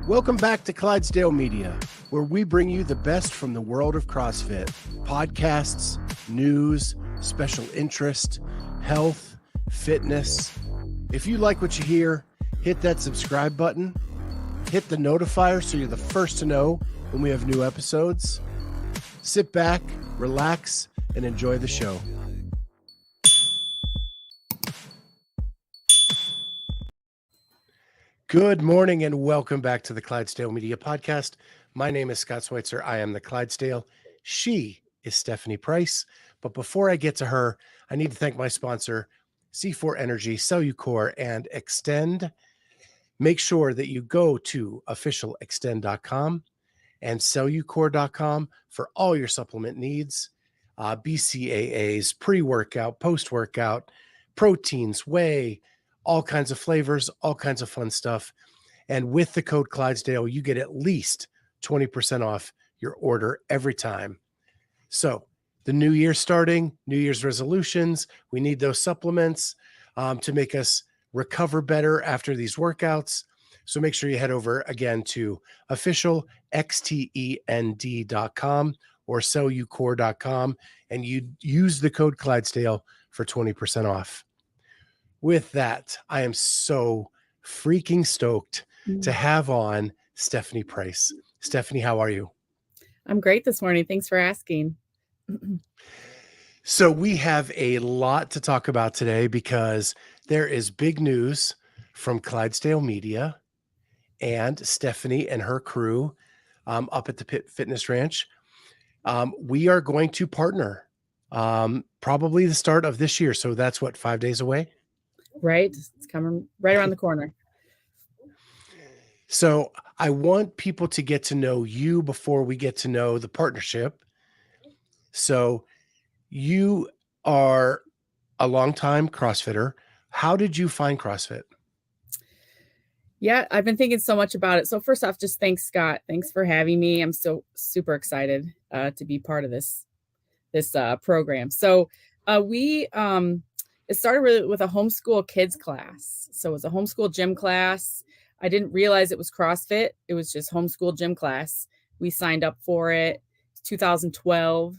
Welcome back to Clydesdale Media, where we bring you the best from the world of CrossFit. Podcasts, news, special interest, health, fitness. If you like what you hear, hit that subscribe button, hit the notifier so you're the first to know when we have new episodes. Sit back, relax, and enjoy the show. Good morning and welcome back to the Clydesdale Media Podcast. My name is Scott Schweitzer. I am the Clydesdale. She is Stephanie Price. But before I get to her, I need to thank my sponsor, C4 Energy, Cellucor, and Extend. Make sure that you go to officialextend.com and cellucor.com for all your supplement needs, BCAAs, pre-workout, post-workout, proteins, whey, all kinds of flavors, all kinds of fun stuff. And with the code Clydesdale, you get at least 20% off your order every time. So the new year starting, New Year's resolutions, we need those supplements to make us recover better after these workouts. So make sure you head over again to officialxtend.com or cellucor.com and you use the code Clydesdale for 20% off. With that, I am so freaking stoked to have on Stephanie Price. Stephanie, how are you? I'm great this morning. Thanks for asking. So we have a lot to talk about today because there is big news from Clydesdale Media and Stephanie and her crew up at the Fitness Ranch. We are going to partner probably the start of this year. So that's what, 5 days away? Right. It's coming right around the corner. So I want people to get to know you before we get to know the partnership. So you are a longtime CrossFitter. How did you find CrossFit? Yeah, I've been thinking so much about it. So first off, just thanks, Scott. Thanks for having me. I'm so super excited to be part of this program. So it started with a homeschool kids class. So it was a homeschool gym class. I didn't realize it was CrossFit. It was just homeschool gym class. We signed up for it. 2012.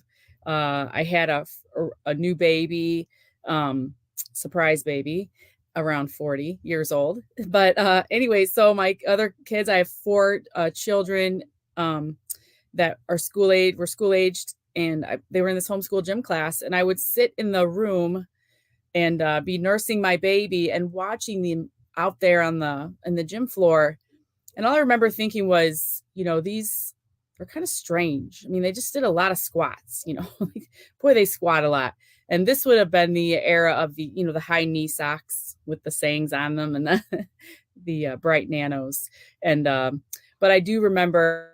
I had a new baby, surprise baby, around 40 years old. But anyway, so my other kids, I have 4 children that are school aged, and they were in this homeschool gym class. And I would sit in the room and be nursing my baby and watching them out there in the gym floor. And all I remember thinking was, these are kind of strange. I mean, they just did a lot of squats, boy, they squat a lot. And this would have been the era of the high knee socks with the sayings on them and the bright nanos. And, but I do remember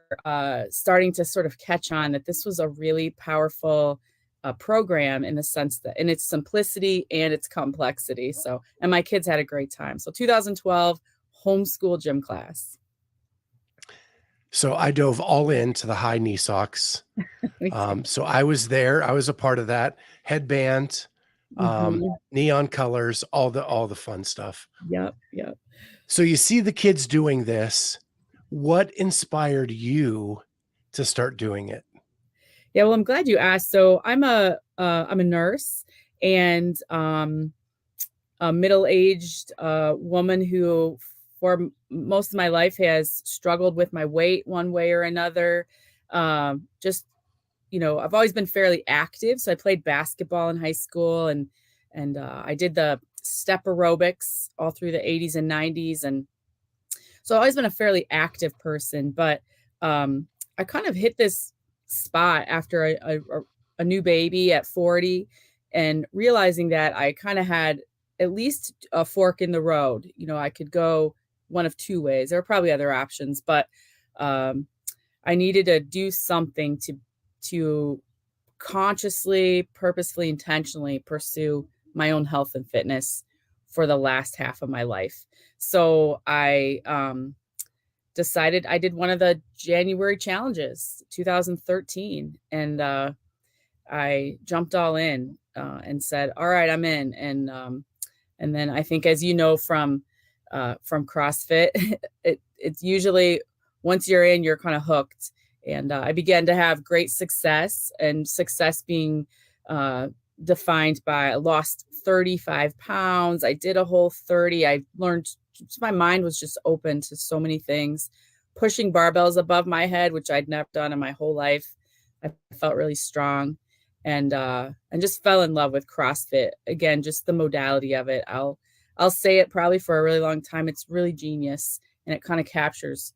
starting to sort of catch on that this was a really powerful program in the sense that in its simplicity and its complexity. So, and my kids had a great time. So 2012 homeschool gym class. So I dove all into the high knee socks. So I was there. I was a part of that. Headband, neon colors, all the fun stuff. Yep. So you see the kids doing this. What inspired you to start doing it? Yeah, well, I'm glad you asked. So I'm a nurse and a middle-aged woman who for most of my life has struggled with my weight one way or another. I've always been fairly active. So I played basketball in high school and I did the step aerobics all through the 80s and 90s. And so I've always been a fairly active person, but I kind of hit this spot after a new baby at 40 and realizing that I kind of had at least a fork in the road. I could go one of 2 ways. There are probably other options, but I needed to do something to consciously, purposefully, intentionally pursue my own health and fitness for the last half of my life. So I decided I did one of the January challenges, 2013. And I jumped all in and said, all right, I'm in. And then I think, as you know, from CrossFit, it's usually once you're in, you're kind of hooked. And I began to have great success, and success being defined by I lost 35 pounds. I did a whole 30. I learned, my mind was just open to so many things, pushing barbells above my head, which I'd never done in my whole life. I felt really strong, and just fell in love with CrossFit. Again, just the modality of it. I'll say it probably for a really long time. It's really genius, and it kind of captures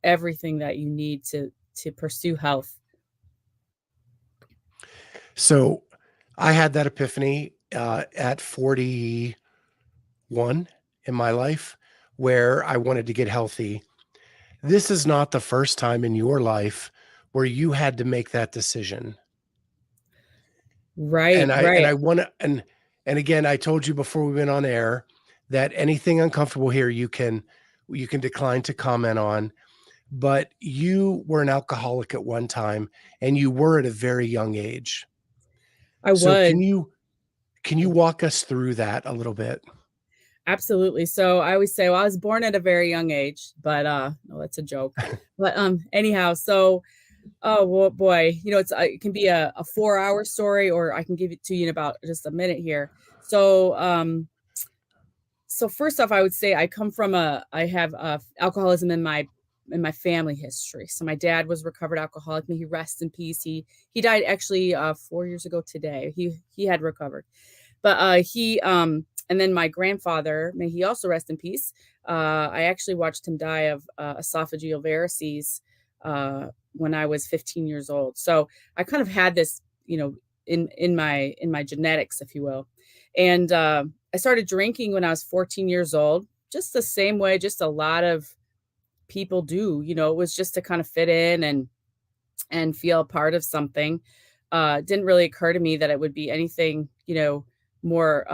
everything that you need to pursue health. So I had that epiphany at 41 in my life, where I wanted to get healthy. This is not the first time in your life where you had to make that decision. Right, And right. I want to, and again, I told you before we went on air that anything uncomfortable here you can decline to comment on. But you were an alcoholic at one time, and you were at a very young age. I So was. can you walk us through that a little bit? Absolutely. So I always say, well, I was born at a very young age, but no, that's a joke. But anyhow, so oh well, boy, it can be a 4-hour story, or I can give it to you in about just a minute here. So first off, I would say I have alcoholism in my family history. So my dad was recovered alcoholic. May he rest in peace. He died actually 4 years ago today. He had recovered, but he and then my grandfather, may he also rest in peace. I actually watched him die of esophageal varices when I was 15 years old. So I kind of had this, in my genetics, if you will. And I started drinking when I was 14 years old, just the same way just a lot of people do. It was just to kind of fit in and feel part of something. It didn't really occur to me that it would be anything, more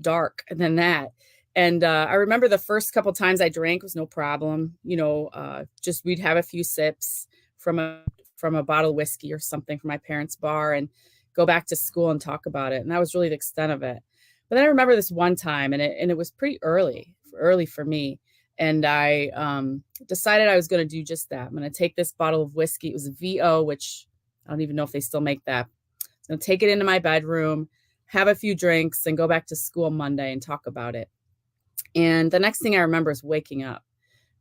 dark than that. And I remember the first couple times I drank was no problem. Just we'd have a few sips from a bottle of whiskey or something from my parents' bar and go back to school and talk about it. And that was really the extent of it. But then I remember this one time, and it was pretty early for me. And I decided I was going to do just that. I'm going to take this bottle of whiskey. It was a VO, which I don't even know if they still make that. I'm going to take it into my bedroom, have a few drinks, and go back to school Monday and talk about it. And the next thing I remember is waking up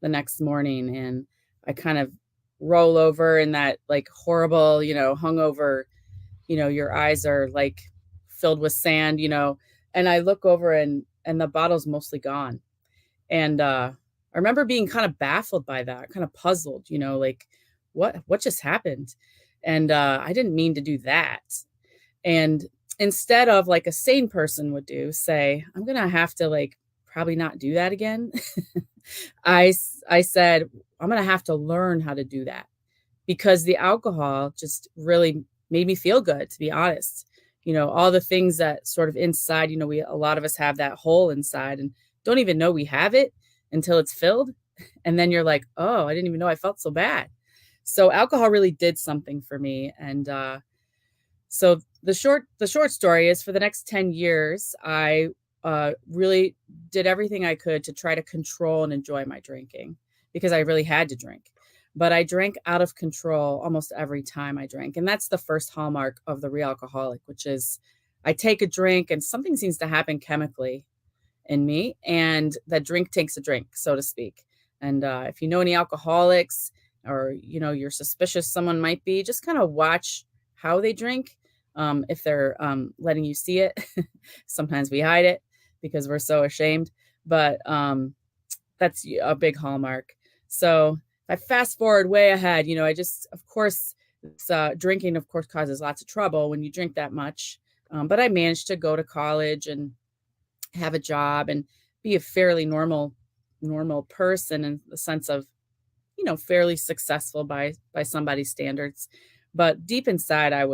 the next morning, and I kind of roll over in that like horrible, hungover, your eyes are like filled with sand, and I look over and the bottle's mostly gone. And I remember being kind of baffled by that, kind of puzzled, like what just happened? And I didn't mean to do that. And instead of like a sane person would do, say, I'm going to have to like probably not do that again. I said, I'm going to have to learn how to do that, because the alcohol just really made me feel good, to be honest. All the things that sort of inside, a lot of us have that hole inside and don't even know we have it until it's filled. And then you're like, oh, I didn't even know I felt so bad. So alcohol really did something for me. And so the short story is, for the next 10 years, I really did everything I could to try to control and enjoy my drinking, because I really had to drink. But I drank out of control almost every time I drank. And that's the first hallmark of the real alcoholic, which is I take a drink and something seems to happen chemically in me, and that drink takes a drink, so to speak. And if you know any alcoholics, or, you're suspicious someone might be, just kind of watch how they drink. If they're letting you see it. Sometimes we hide it because we're so ashamed, but that's a big hallmark. So I fast forward way ahead, I just, of course, drinking, of course, causes lots of trouble when you drink that much. But I managed to go to college and have a job and be a fairly normal person, in the sense of, fairly successful by somebody's standards. But deep inside, I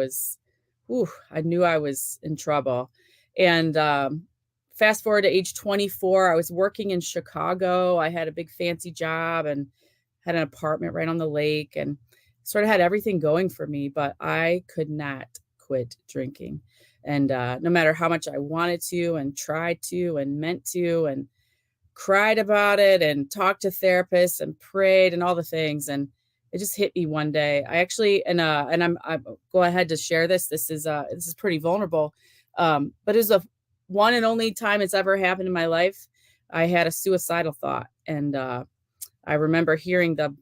knew I was in trouble. And fast forward to age 24, I was working in Chicago. I had a big fancy job and had an apartment right on the lake, and sort of had everything going for me, but I could not quit drinking. And no matter how much I wanted to and tried to and meant to, and cried about it and talked to therapists and prayed and all the things. And it just hit me one day. I actually, I go ahead to share this. This is pretty vulnerable. But it was a one and only time it's ever happened in my life. I had a suicidal thought. And I remember hearing the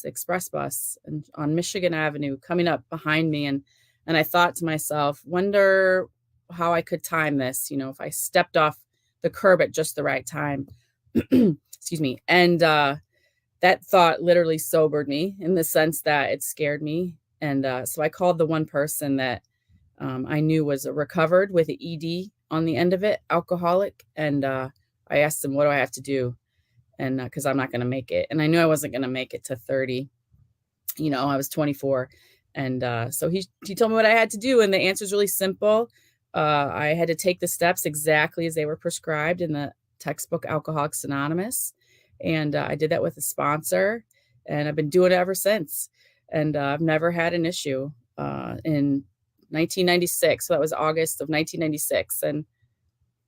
express bus on Michigan Avenue coming up behind me. And I thought to myself, wonder how I could time this, if I stepped off the curb at just the right time. Excuse me. And that thought literally sobered me in the sense that it scared me. And so I called the one person that I knew was recovered with an ED on the end of it, alcoholic. And I asked him, what do I have to do? And because I'm not going to make it. And I knew I wasn't going to make it to 30. I was 24. And so he told me what I had to do. And the answer is really simple. I had to take the steps exactly as they were prescribed in the textbook Alcoholics Anonymous. And I did that with a sponsor. And I've been doing it ever since. And I've never had an issue in 1996. So that was August of 1996. And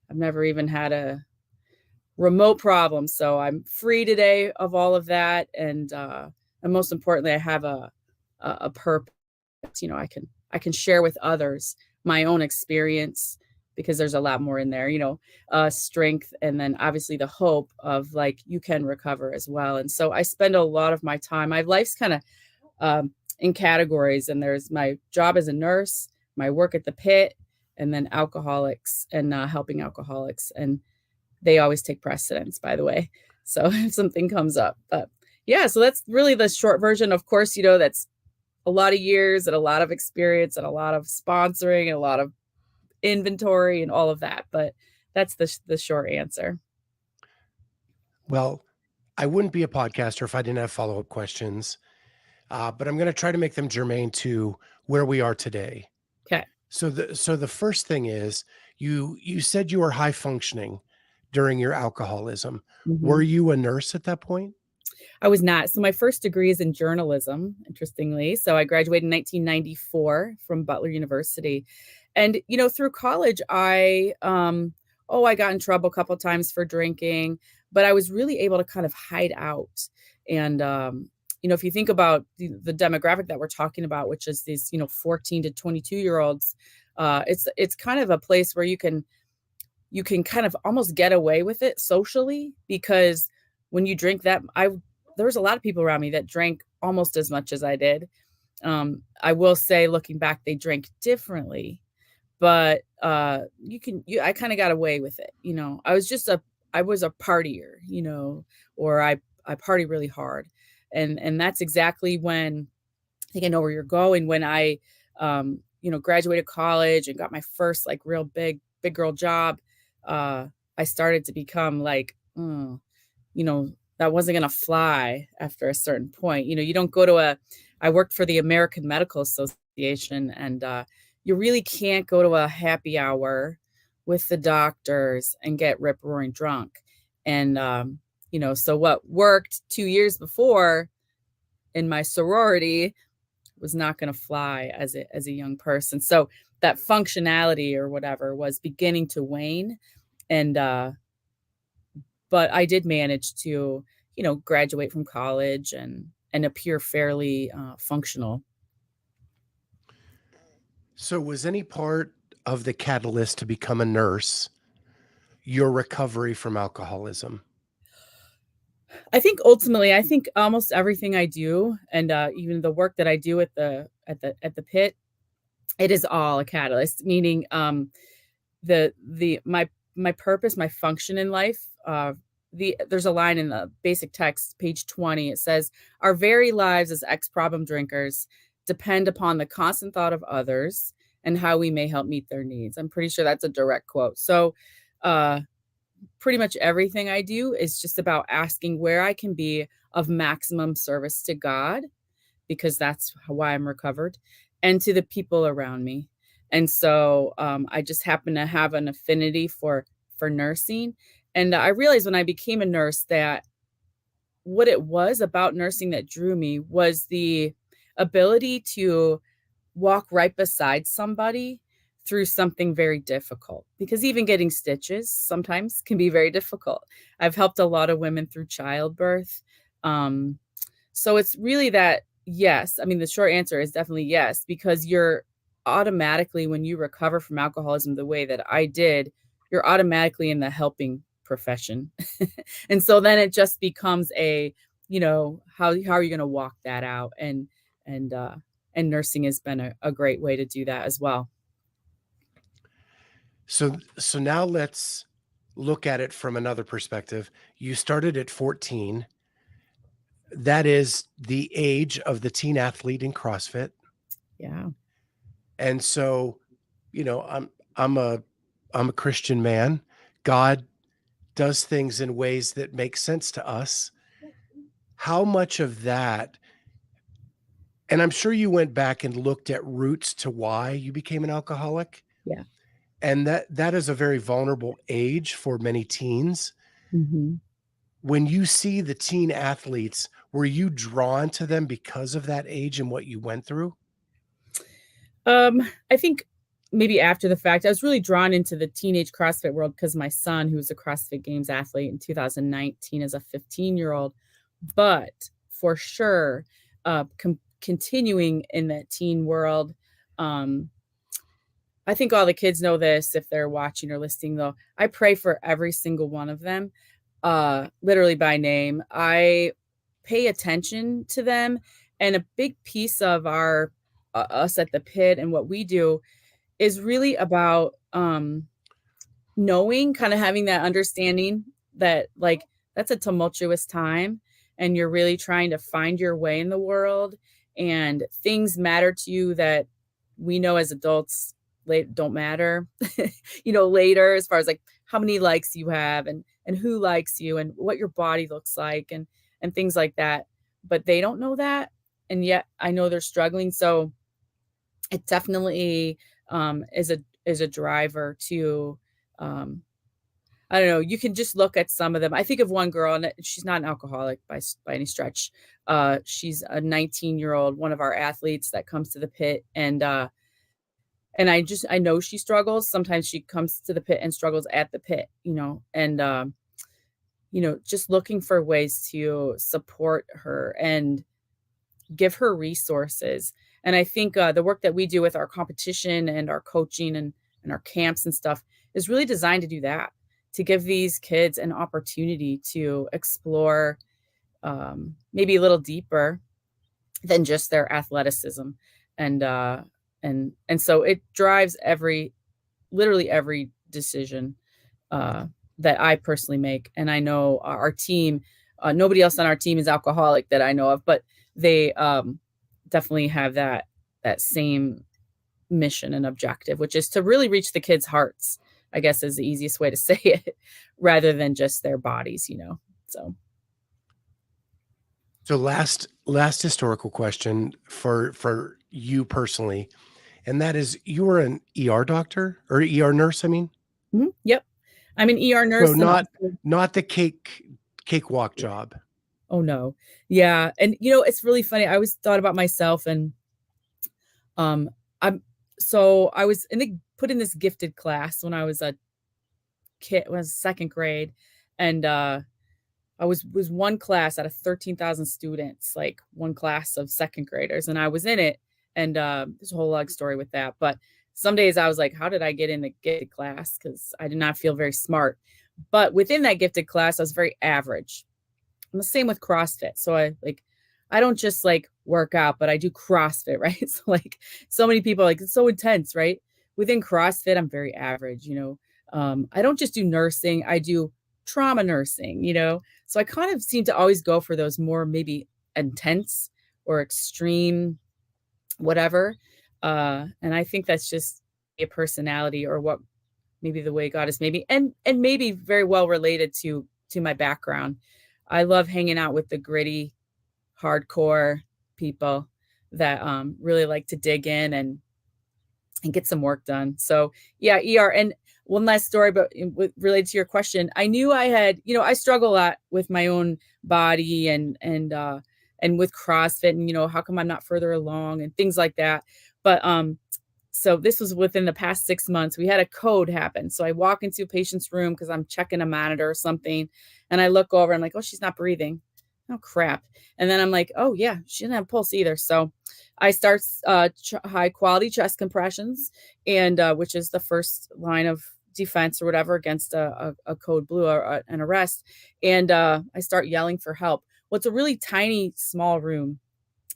I've never even had a remote problem. So I'm free today of all of that. And most importantly, I have a purpose. I can share with others my own experience, because there's a lot more in there, strength. And then obviously the hope of like, you can recover as well. And so I spend a lot of my time, my life's kind of in categories, and there's my job as a nurse, my work at the pit, and then alcoholics and helping alcoholics. And they always take precedence, by the way. So if something comes up, but yeah, so that's really the short version. Of course, that's a lot of years and a lot of experience and a lot of sponsoring and a lot of inventory and all of that. But that's the short answer. Well, I wouldn't be a podcaster if I didn't have follow-up questions, but I'm going to try to make them germane to where we are today. Okay. So the first thing is you said you were high functioning during your alcoholism. Mm-hmm. Were you a nurse at that point? I was not. So my first degree is in journalism, interestingly. So I graduated in 1994 from Butler University. And, through college, I got in trouble a couple of times for drinking, but I was really able to kind of hide out. And, if you think about the demographic that we're talking about, which is these, 14 to 22-year-olds, it's kind of a place where you can kind of almost get away with it socially, because when you drink that, there was a lot of people around me that drank almost as much as I did. I will say, looking back, they drank differently, but I kind of got away with it. I was a partier, or I party really hard. And that's exactly when, I think I know where you're going, when I, graduated college and got my first like real big girl job. I started to become like, that wasn't going to fly after a certain point. You don't go to I worked for the American Medical Association, and you really can't go to a happy hour with the doctors and get rip roaring drunk. And, so what worked 2 years before in my sorority was not going to fly as a young person. So that functionality or whatever was beginning to wane. And, but I did manage to, graduate from college and appear fairly functional. So was any part of the catalyst to become a nurse your recovery from alcoholism? I think ultimately, almost everything I do, and even the work that I do at the pit, it is all a catalyst. Meaning, my purpose, my function in life. There's a line in the basic text, page 20. It says, "Our very lives as ex-problem drinkers depend upon the constant thought of others and how we may help meet their needs." I'm pretty sure that's a direct quote. So, pretty much everything I do is just about asking where I can be of maximum service to God, because that's why I'm recovered, and to the people around me. And so I just happen to have an affinity for nursing. And I realized when I became a nurse that what it was about nursing that drew me was the ability to walk right beside somebody through something very difficult, because even getting stitches sometimes can be very difficult. I've helped a lot of women through childbirth. So it's really that, yes. I mean, the short answer is definitely yes, because you're automatically, when you recover from alcoholism the way that I did, you're automatically in the helping profession. And so then it just becomes how are you going to walk that out? And, uh, and nursing has been a great way to do that as well. So now let's look at it from another perspective. You started at 14. That is the age of the teen athlete in CrossFit. Yeah. And so, I'm a Christian man. God does things in ways that make sense to us. How much of that, and I'm sure you went back and looked at roots to why you became an alcoholic, Yeah. and that is a very vulnerable age for many teens. Hmm. When you see the teen athletes, were you drawn to them because of that age and what you went through? I think maybe after the fact, I was really drawn into the teenage CrossFit world because my son, who was a CrossFit Games athlete in 2019 as a 15-year-old, but for sure, continuing in that teen world. um, I think all the kids know this if they're watching or listening, though. I pray for every single one of them, literally by name. I pay attention to them. And a big piece of our us at the pit and what we do is really about knowing, kind of having that understanding that, like, that's a tumultuous time and you're really trying to find your way in the world, and things matter to you that we know as adults don't matter later, as far as like how many likes you have and who likes you and what your body looks like and things like that. But they don't know that, and yet I know they're struggling. So it definitely is a driver to um I don't know. You can just look at some of them. I think of one girl, and she's not an alcoholic by any stretch. She's a 19-year-old, one of our athletes that comes to the pit, and I know she struggles. Sometimes she comes to the pit and struggles at the pit, and just looking for ways to support her and give her resources. And I think the work that we do with our competition and our coaching and our camps and stuff is really designed to do that, to give these kids an opportunity to explore maybe a little deeper than just their athleticism. And so it drives literally every decision that I personally make. And I know our team, nobody else on our team is alcoholic that I know of, but they definitely have that same mission and objective, which is to really reach the kids' hearts, I guess is the easiest way to say it, rather than just their bodies, so. So last historical question for you personally, and that is, you were an ER doctor or ER nurse, I mean? Yep. I'm an ER So nurse and also. not the cakewalk job. Oh, no. Yeah. And, it's really funny. I always thought about myself, and um, I was put in this gifted class when I was a kid, when I was second grade. And I was one class out of 13,000 students, like one class of second graders. And I was in it. And there's a whole long story with that. But some days I was like, how did I get in the gifted class? Because I did not feel very smart. But within that gifted class, I was very average. I'm the same with CrossFit. So I don't just like work out, but I do CrossFit, right? So like so many people are like, it's so intense, right? Within CrossFit, I'm very average, I don't just do nursing, I do trauma nursing, So I kind of seem to always go for those more maybe intense or extreme, whatever. And I think that's just a personality, or what maybe the way God is maybe, and maybe very well related to my background. I love hanging out with the gritty, hardcore people that really like to dig in and get some work done. So yeah, ER. And one last story, but related to your question, I knew I had, I struggle a lot with my own body and with CrossFit, and how come I'm not further along and things like that. But So this was within the past 6 months. We had a code happen. So I walk into a patient's room because I'm checking a monitor or something. And I look over, I'm like, oh, she's not breathing. Oh, crap. And then I'm like, oh, yeah, she didn't have pulse either. So I start high quality chest compressions, and which is the first line of defense or whatever against a code blue or an arrest. And I start yelling for help. Well, it's a really tiny, small room.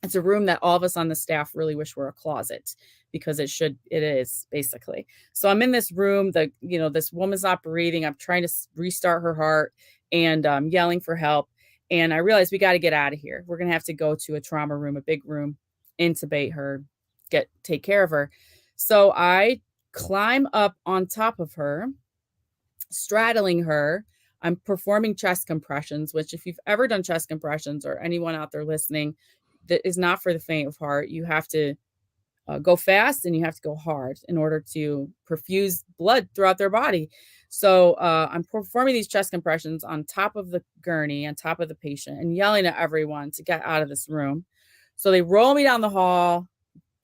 It's a room that all of us on the staff really wish were a closet, because it is basically. So I'm in this room, this woman's not breathing. I'm trying to restart her heart, and yelling for help. And I realized we got to get out of here. We're going to have to go to a trauma room, a big room, intubate her, take care of her. So I climb up on top of her, straddling her. I'm performing chest compressions, which, if you've ever done chest compressions, or anyone out there listening, that is not for the faint of heart. You have to go fast, and you have to go hard in order to perfuse blood throughout their body. So I'm performing these chest compressions on top of the gurney, on top of the patient, and yelling at everyone to get out of this room. So they roll me down the hall,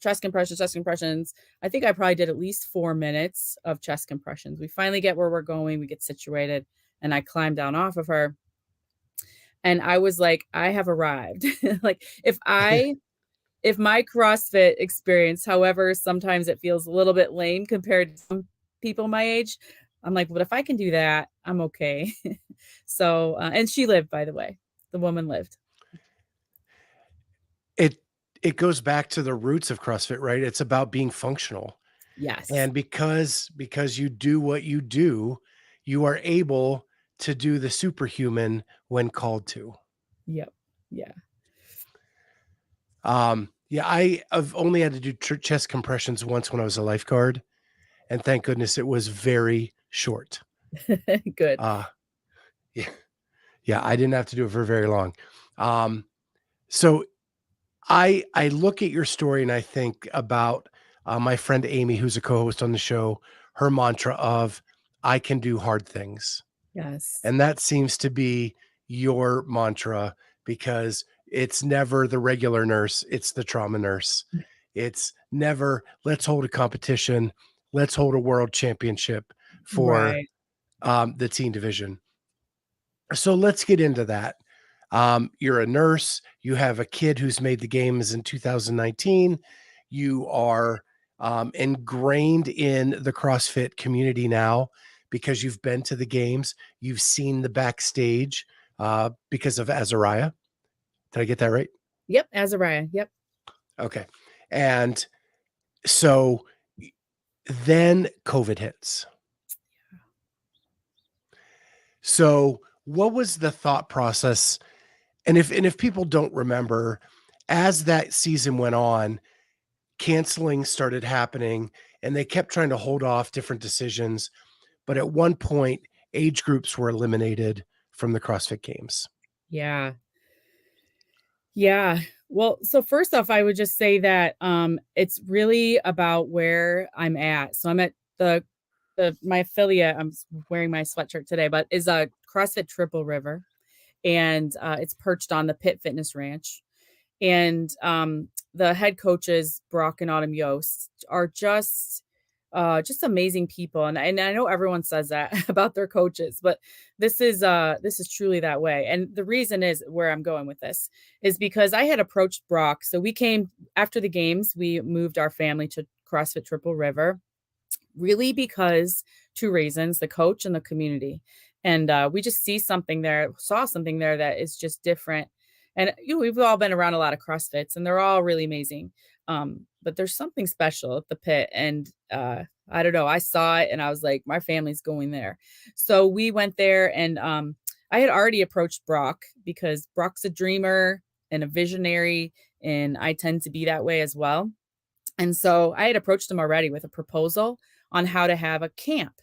chest compressions, chest compressions. I think I probably did at least 4 minutes of chest compressions. We finally get where we're going. We get situated, and I climb down off of her. And I was like, I have arrived. Like, if my CrossFit experience, however, sometimes it feels a little bit lame compared to some people my age, I'm like, but if I can do that, I'm okay. So, and she lived, by the way, the woman lived. It goes back to the roots of CrossFit, right? It's about being functional. Yes. And because you do what you do, you are able to do the superhuman when called to. Yep. Yeah. Yeah, I've only had to do chest compressions once when I was a lifeguard, and thank goodness it was very short. Good. Yeah, I didn't have to do it for very long. So I look at your story and I think about my friend Amy, who's a co-host on the show, her mantra of "I can do hard things." Yes. And that seems to be your mantra, because it's never the regular nurse, it's the trauma nurse. It's never, let's hold a competition, let's hold a world championship for Right. the teen division. So let's get into that. You're a nurse, you have a kid who's made the games in 2019. You are ingrained in the CrossFit community now because you've been to the games, you've seen the backstage because of Azariah. Did I get that right? Yep. Azariah. Yep. Okay. And so then COVID hits. So what was the thought process? And if people don't remember, as that season went on, canceling started happening, and they kept trying to hold off different decisions. But at one point, age groups were eliminated from the CrossFit Games. Yeah. Yeah. Well, so first off, I would just say that it's really about where I'm at. So I'm at my affiliate. I'm wearing my sweatshirt today, but is a CrossFit Triple River, and it's perched on the Pitt Fitness Ranch. And the head coaches, Brock and Autumn Yost, are just amazing people. And I know everyone says that about their coaches, but this is truly that way. And the reason is, where I'm going with this is because I had approached Brock. So we came after the games, we moved our family to CrossFit Triple River, really because 2 reasons: the coach and the community. And we just saw something there that is just different. And we've all been around a lot of CrossFits, and they're all really amazing. But there's something special at the Pit, and I don't know. I saw it, and I was like, my family's going there. So we went there, and I had already approached Brock, because Brock's a dreamer and a visionary, and I tend to be that way as well. And so I had approached him already with a proposal on how to have a camp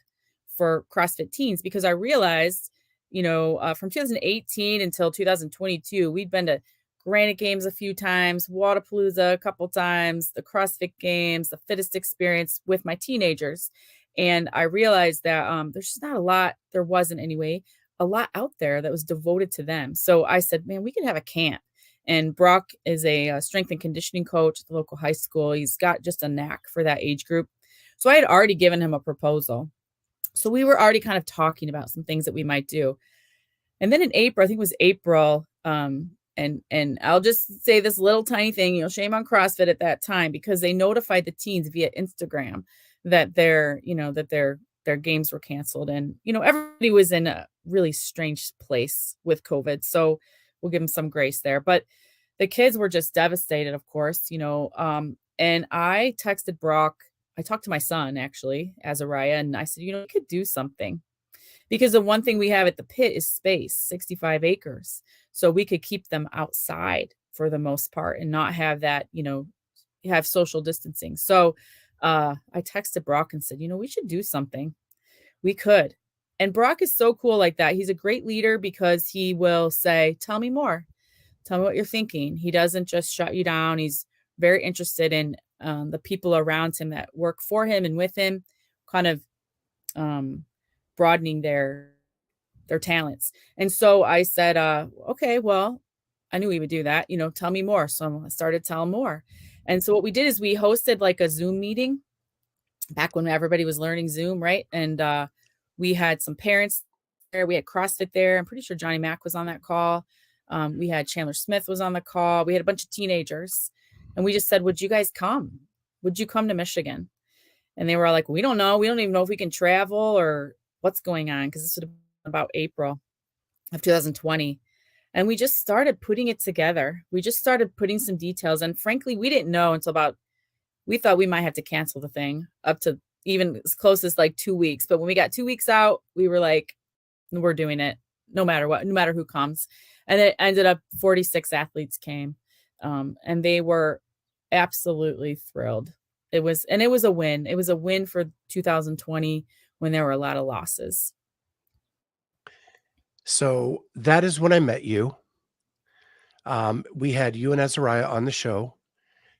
for CrossFit teens, because I realized, from 2018 until 2022, we'd been to Granite Games a few times, Wadapalooza a couple times, the CrossFit Games, the Fittest Experience with my teenagers. And I realized that there's just not a lot, there wasn't anyway, a lot out there that was devoted to them. So I said, man, we could have a camp. And Brock is a strength and conditioning coach at the local high school. He's got just a knack for that age group. So I had already given him a proposal. So we were already kind of talking about some things that we might do. And then in April, I think it was April, and I'll just say this little tiny thing, shame on CrossFit at that time, because they notified the teens via Instagram that their games were canceled. And, everybody was in a really strange place with COVID. So we'll give them some grace there. But the kids were just devastated, of course, and I texted Brock. I talked to my son, actually, Azariah, and I said, we could do something. Because the one thing we have at the pit is space, 65 acres. So we could keep them outside for the most part and not have that, have social distancing. So I texted Brock and said, we should do something. We could. And Brock is so cool like that. He's a great leader because he will say, tell me more. Tell me what you're thinking. He doesn't just shut you down. He's very interested in the people around him that work for him and with him, kind of broadening their talents. And so I said, okay, well, I knew he would do that, tell me more. So I started telling more. And so what we did is we hosted like a Zoom meeting back when everybody was learning Zoom, right? And we had some parents there. We had CrossFit there. I'm pretty sure Johnny Mack was on that call. We had Chandler Smith was on the call. We had a bunch of teenagers. And we just said, would you guys come? Would you come to Michigan? And they were all like, we don't know. We don't even know if we can travel or what's going on, because this would have been about April of 2020. And we just started putting it together. We just started putting some details. And frankly, we didn't know until we thought we might have to cancel the thing up to even as close as like 2 weeks. But when we got 2 weeks out, we were like, we're doing it no matter what, no matter who comes. And it ended up 46 athletes came. And they were absolutely thrilled. It was a win. It was a win for 2020 when there were a lot of losses. So that is when I met you. We had you and Azariah on the show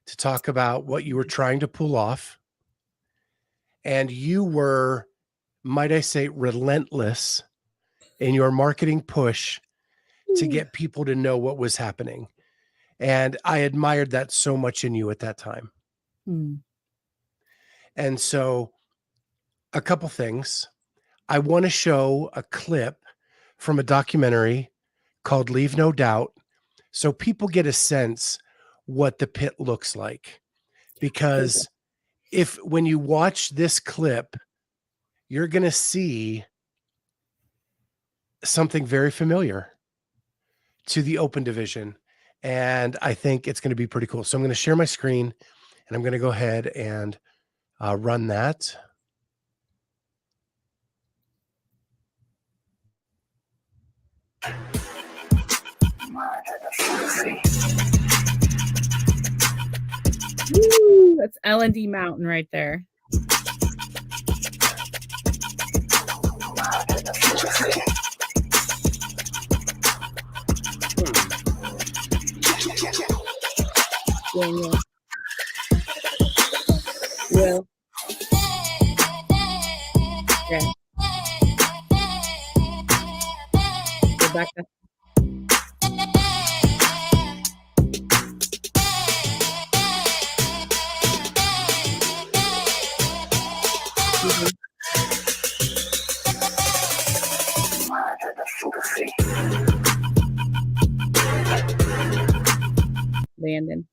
to talk about what you were trying to pull off. And you were, might I say, relentless in your marketing push to get people to know what was happening. And I admired that so much in you at that time. And so a couple things. I want to show a clip from a documentary called Leave No Doubt, so people get a sense what the pit looks like. Because when you watch this clip, you're going to see something very familiar to the open division. And I think it's going to be pretty cool. So I'm going to share my screen and I'm going to go ahead and run that. Woo, that's L&D Mountain right there. Daniel. Will. Yeah. Rebecca. Landon.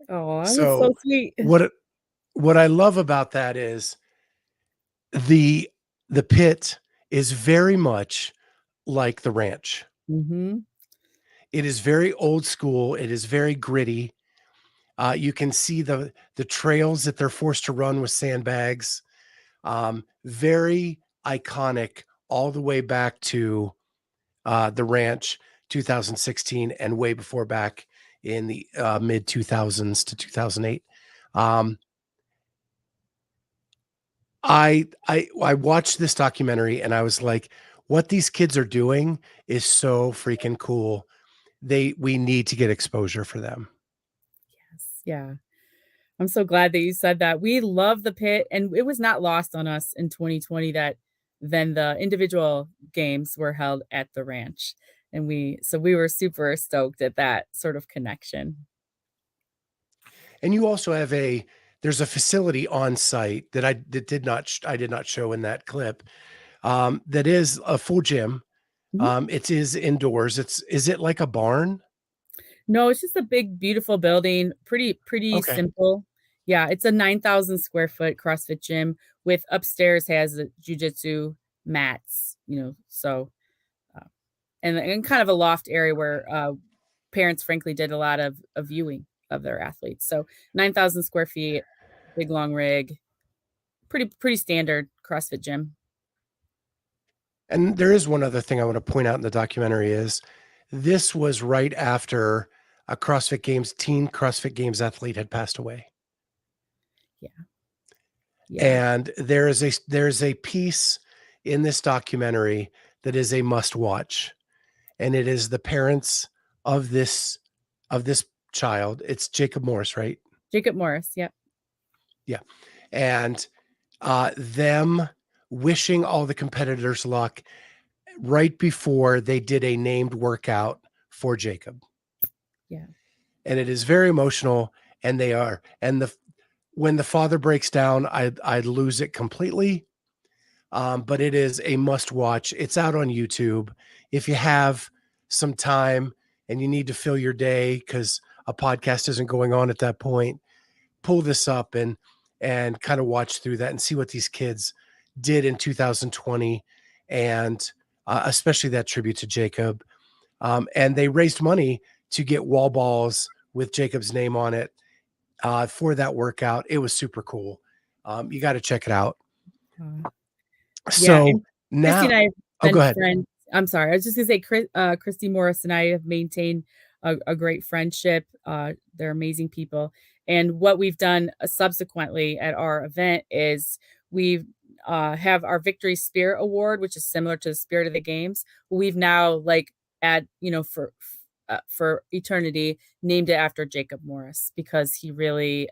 Oh, that's so sweet. What I love about that is the pit is very much like the ranch. It is very old school. It is very gritty. You can see the trails that they're forced to run with sandbags. Very iconic all the way back to the ranch 2016 and way before back in the mid 2000s to 2008. I watched this documentary and I was like, what these kids are doing is so freaking cool. We need to get exposure for them. Yes. Yeah. I'm so glad that you said that. We love the pit, and it was not lost on us in 2020 that then the individual games were held at the ranch. And we were super stoked at that sort of connection. And you also have there's a facility on site that I did not show in that clip, that is a full gym. Mhm. It is indoors. Is it like a barn? No, it's just a big, beautiful building, pretty Okay. simple. Yeah, it's a 9,000 square foot CrossFit gym with upstairs has a jujitsu mats, so, uh, and kind of a loft area where, parents frankly did a lot of viewing of their athletes. So 9,000 square feet, big long rig, pretty standard CrossFit gym. And there is one other thing I want to point out in the documentary is this was right after a teen CrossFit Games athlete had passed away. Yeah. Yeah. And there's a piece in this documentary that is a must watch. And it is the parents of this child. It's Jacob Morris, right? Jacob Morris, yep. Yeah. And them wishing all the competitors luck right before they did a named workout for Jacob. Yeah. And it is very emotional. And when the father breaks down, I'd lose it completely. But it is a must watch. It's out on YouTube. If you have some time and you need to fill your day because a podcast isn't going on at that point, pull this up and kind of watch through that and see what these kids did in 2020, and especially that tribute to Jacob. And they raised money to get wall balls with Jacob's name on it for that workout. It was super cool. You got to check it out. Uh, yeah, So and Christy now, and I have oh, go been ahead. friends. I'm sorry, I was just gonna say Christy Morris and I have maintained a great friendship. They're amazing people. And what we've done subsequently at our event is we've have our Victory Spirit Award, which is similar to the Spirit of the Games. We've now for eternity named it after Jacob Morris because he really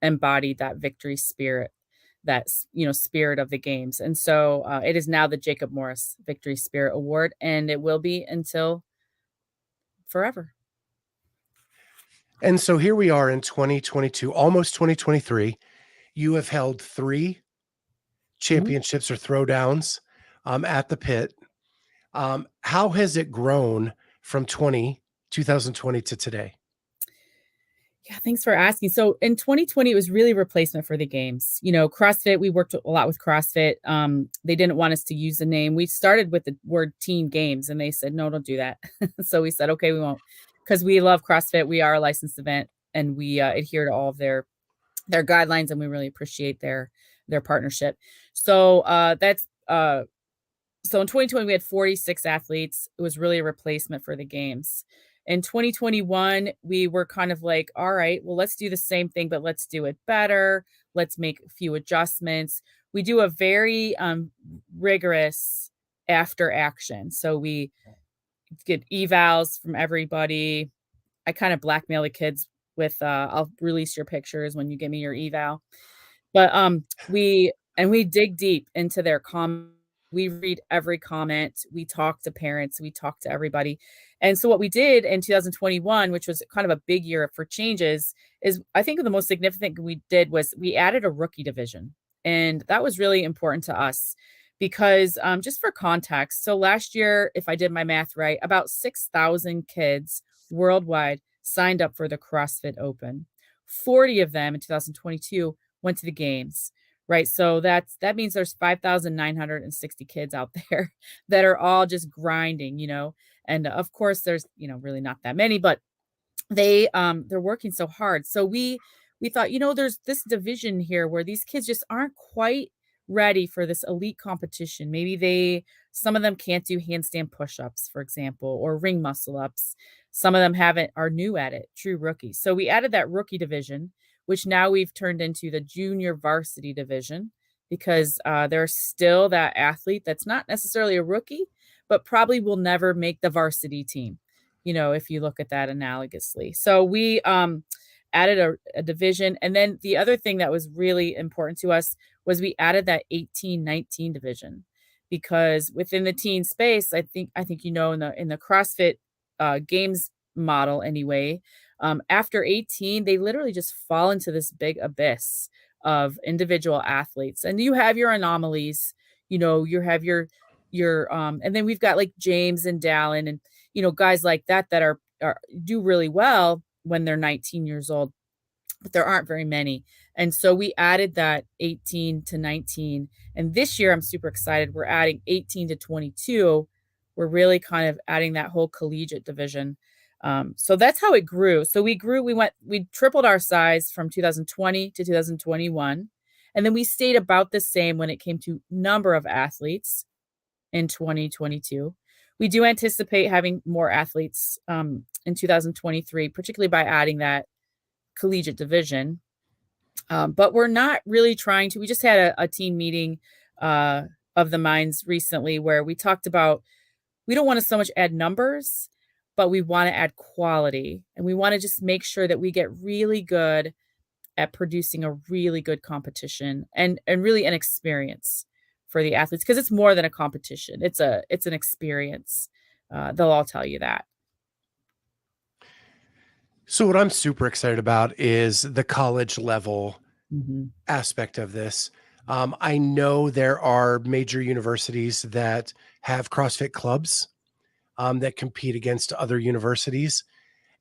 embodied that victory spirit, that spirit of the games. And so it is now the Jacob Morris Victory Spirit Award, and it will be until forever. And so here we are in 2022, almost 2023. You have held 3 Mhm. championships or throwdowns at the pit. How has it grown from 2020 to today? Yeah, thanks for asking. So in 2020, it was really replacement for the games. CrossFit, we worked a lot with CrossFit. They didn't want us to use the name. We started with the word Teen Games, and they said, no, don't do that. So we said, okay, we won't, because we love CrossFit. We are a licensed event, and we adhere to all of their guidelines, and we really appreciate their partnership. So that's so in 2020 we had 46 athletes. It was really a replacement for the games. In 2021 we were kind of like, all right, well, let's do the same thing, but let's do it better. Let's make a few adjustments. We do a very rigorous after action. So we get evals from everybody. I kind of blackmail the kids with I'll release your pictures when you give me your eval. But we dig deep into their we read every comment, we talk to parents, we talk to everybody. And so what we did in 2021, which was kind of a big year for changes, is I think the most significant we did was we added a rookie division. And that was really important to us because just for context, so last year, if I did my math right, about 6,000 kids worldwide signed up for the CrossFit Open. 40 of them in 2022 went to the games, right? So that means there's 5,960 kids out there that are all just grinding. And of course there's, really not that many, but they're working so hard. So we thought, there's this division here where these kids just aren't quite ready for this elite competition. Maybe some of them can't do handstand push-ups, for example, or ring muscle ups. Some of them are new at it, true rookies. So we added that rookie division, which now we've turned into the junior varsity division because there's still that athlete that's not necessarily a rookie, but probably will never make the varsity team, if you look at that analogously. So we added a division. And then the other thing that was really important to us was we added that 18-19 division because within the teen space, I think in the CrossFit games model anyway, after 18, they literally just fall into this big abyss of individual athletes, and you have your anomalies. You have your and then we've got like James and Dallin and guys like that are do really well when they're 19 years old, but there aren't very many. And so we added that 18 to 19. And this year I'm super excited. We're adding 18 to 22. We're really kind of adding that whole collegiate division. So that's how it grew. So we tripled our size from 2020 to 2021. And then we stayed about the same when it came to number of athletes in 2022. We do anticipate having more athletes in 2023, particularly by adding that collegiate division. But we're not really trying to. We just had a team meeting of the minds recently where we talked about we don't want to so much add numbers, but we want to add quality. And we want to just make sure that we get really good at producing a really good competition and really an experience for the athletes, because it's more than a competition. It's an experience. They'll all tell you that. So what I'm super excited about is the college level aspect of this. I know there are major universities that have CrossFit clubs that compete against other universities.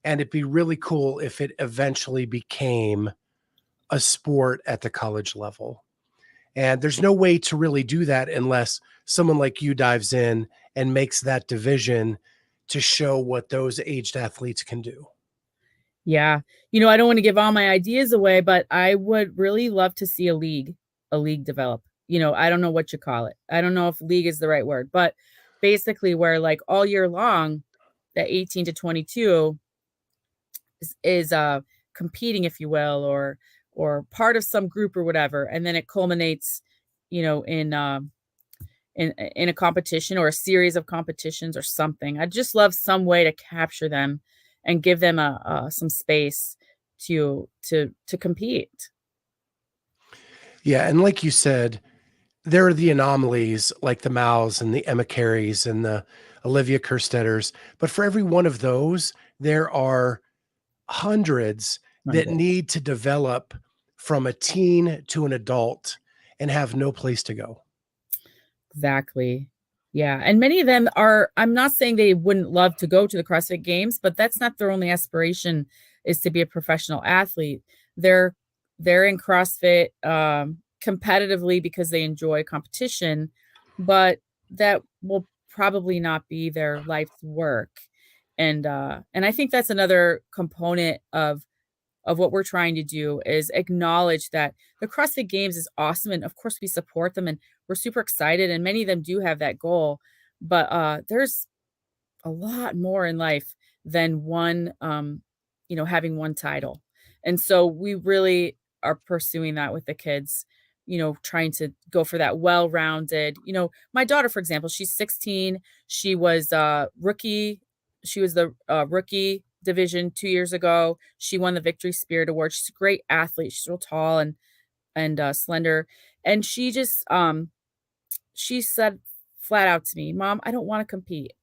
And it'd be really cool if it eventually became a sport at the college level. And there's no way to really do that unless someone like you dives in and makes that division to show what those aged athletes can do. Yeah. I don't want to give all my ideas away, but I would really love to see a league develop. I don't know what you call it. I don't know if league is the right word, but basically where like all year long, that 18 to 22 is competing, if you will, or part of some group or whatever. And then it culminates, in a competition or a series of competitions or something. I'd just love some way to capture them and give them some space to compete. Yeah. And like you said, there are the anomalies like the Mals and the Emma Careys and the Olivia Kerstetters. But for every one of those, there are hundreds that need to develop from a teen to an adult and have no place to go. Exactly. Yeah. And many of them I'm not saying they wouldn't love to go to the CrossFit Games, but that's not their only aspiration, is to be a professional athlete. They're in CrossFit competitively because they enjoy competition, but that will probably not be their life's work. And I think that's another component of what we're trying to do, is acknowledge that the CrossFit Games is awesome. And of course we support them and we're super excited. And many of them do have that goal, but there's a lot more in life than one, having one title. And so we really are pursuing that with the kids, trying to go for that well-rounded, my daughter, for example, she's 16. She was rookie. She was the rookie division 2 years ago. She won the Victory Spirit Award. She's a great athlete. She's real tall and slender. And she just, she said flat out to me, "Mom, I don't want to compete.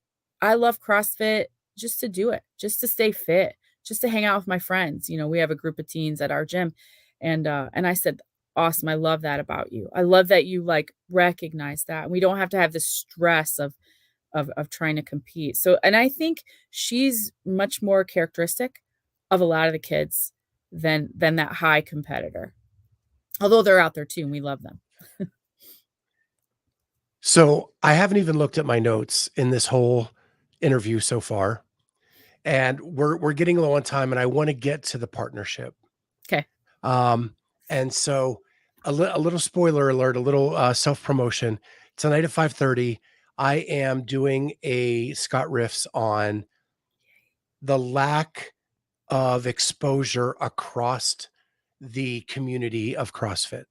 I love CrossFit just to do it, just to stay fit, just to hang out with my friends." We have a group of teens at our gym. And I said, "Awesome. I love that about you. I love that you like recognize that. We don't have to have the stress of trying to compete." So, and I think she's much more characteristic of a lot of the kids than that high competitor. Although they're out there too, and we love them. So I haven't even looked at my notes in this whole interview so far, and we're getting low on time, and I want to get to the partnership. Okay. And so a little spoiler alert, a little self promotion. Tonight at 5:30, I am doing a Scott Riffs on the lack of exposure across the community of CrossFit.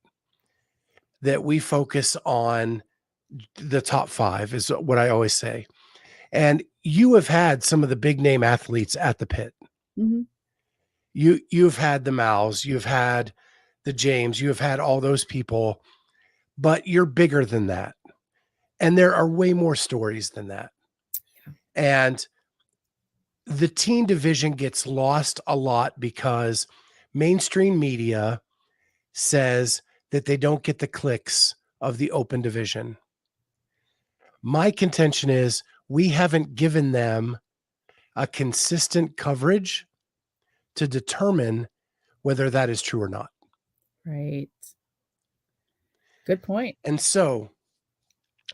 That we focus on the top 5 is what I always say. And you have had some of the big name athletes at the pit. Mm-hmm. You've had the Mals, you've had the James, you have had all those people, but you're bigger than that. And there are way more stories than that. Yeah. And the teen division gets lost a lot because mainstream media says that they don't get the clicks of the open division. My contention is we haven't given them a consistent coverage to determine whether that is true or not. Right. Good point. And so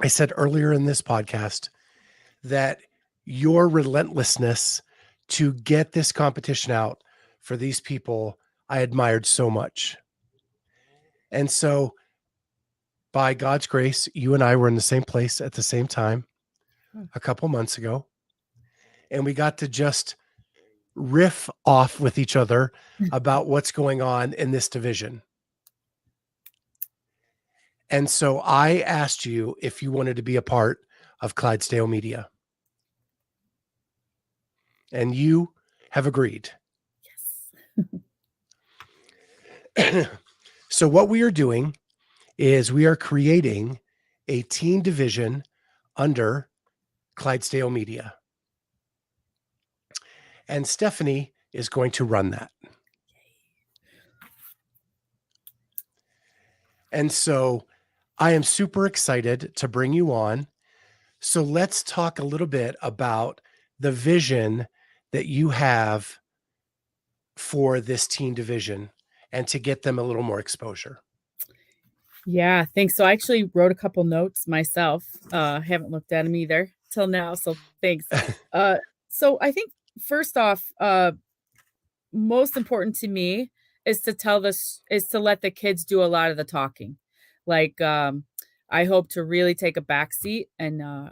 I said earlier in this podcast that your relentlessness to get this competition out for these people, I admired so much. And so by God's grace, you and I were in the same place at the same time a couple months ago. And we got to just riff off with each other about what's going on in this division. And so I asked you if you wanted to be a part of Clydesdale Media. And you have agreed. Yes. So what we are doing is we are creating a teen division under Clydesdale Media. And Stephanie is going to run that. And so I am super excited to bring you on. So let's talk a little bit about the vision that you have for this teen division and to get them a little more exposure. Yeah, thanks. So I actually wrote a couple notes myself. Haven't looked at them either till now. So thanks. So I think first off, most important to me is to let the kids do a lot of the talking. Like, I hope to really take a back seat and, I